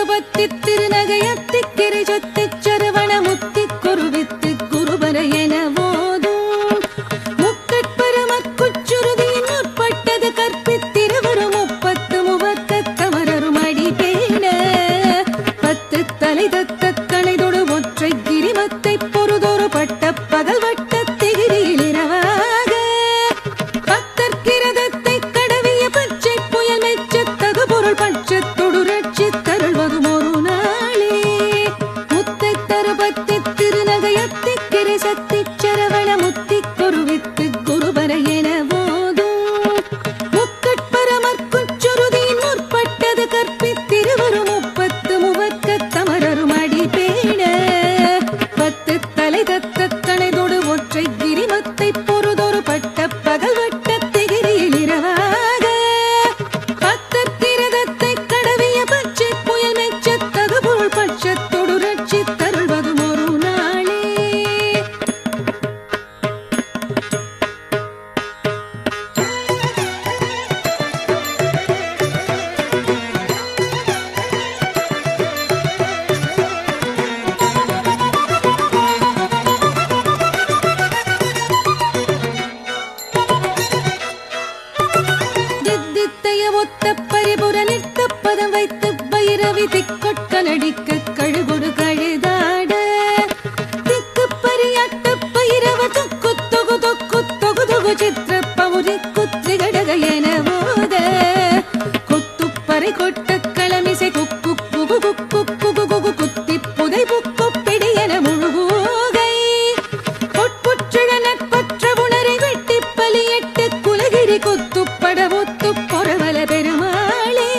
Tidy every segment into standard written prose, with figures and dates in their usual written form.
தருபத்தி திருநகையத்தி கிரிஜொத்தி சரவண முத்தி குருவித்து குருபர என போதும் முக்கட்பரமற்குச்சுருதியின் முற்பட்டது கற்பித்திருவரு முப்பத்து முவக்க கமரரும் அடி பேண பத்து தலை தத்த கணைதொடு ஒற்றை கிரிமத்தை பொறுதொரு பட்ட பகல் வட்ட திகிரியில் இரவாக பத்தற்கிரதத்தை கடவிய பச்சை புயல் மெச்சத்தகு பொருள் பட்சத்தொடு ரட்சித்தருள்வதும் ஒரு நாளே முத்தை தருபத்தி திருநகையத்தி கிரிசத்தி சரவண முத்தி குருவித்து குருபர என போதும் முக்கட்பரமற்குச்சுருதியின் முற்பட்டது கற்பித்திருவரு முப்பத்து முவக்க தமரரும் அடி பேண பத்து தலை தத்த கணைதொடு ஒற்றை கிரிமத்தை பொறுதொரு பட்ட பகல் வட்ட திகிரியில் இரவாக பத்தற்கிரதத்தை கடவிய பச்சை புயல் மெச்சத்தகு பொருள் பட்சத்தொடு ரட்சித்தருள்வதும் ஒரு நாளே தித்தித்தைய ஒத்த பரிபுர நிற்க பதம் வைத்து பைரவி திக்கொட்க நடிக்க கழுகொடு கழுதாட திக்கு பரியாட்ட பைரவ தொக்கு தொகு தொக்கு தொகு தொகு சித்திர பௌரி குத்ரி கடக என போத கொத்து பறை கொட்ட களமிசை குக்கு குகு குக்கு குகு குகு குத்தி புதை புக்கு பிடி என முழுகூகை பொட்புற்றிழ நட்பற்ற உணரை வெட்டி பலியட்டு குலகிரி குத்துப்பட ஒத்து பொறவல பெருமாளே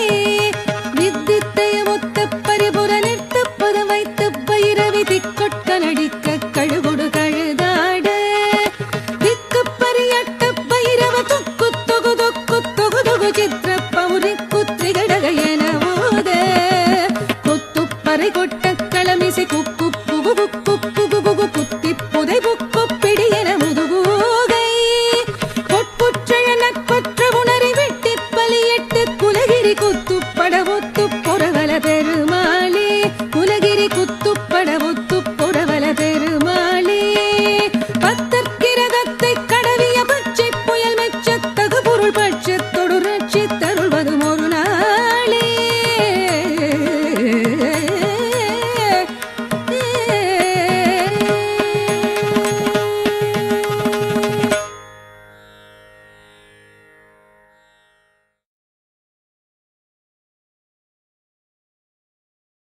வித்தித்தைய ஒத்த பரிபுர நிறுத்த பதம் வைத்து பைரவி திக்கொட்க நடிக்க கழுகொடு கழுதாட திக்கு பரியட்ட பைரவ தொக்கு தொகு தொக்கு தொகு தொகு சித்திர பௌரி குத்ரி கடக என ஓத கொத்து பறை கொட்ட களமிசை குக்கு குகு குக்கு குகு குகு குத்தி புதை புக்கு பிடி என முதுகூகை பொட்புற்றிழ நட்பற்ற உணரை வெட்டி பலியட்டு குலகிரி குத்துப்பட ஒத்து பொறவல பெருமாளே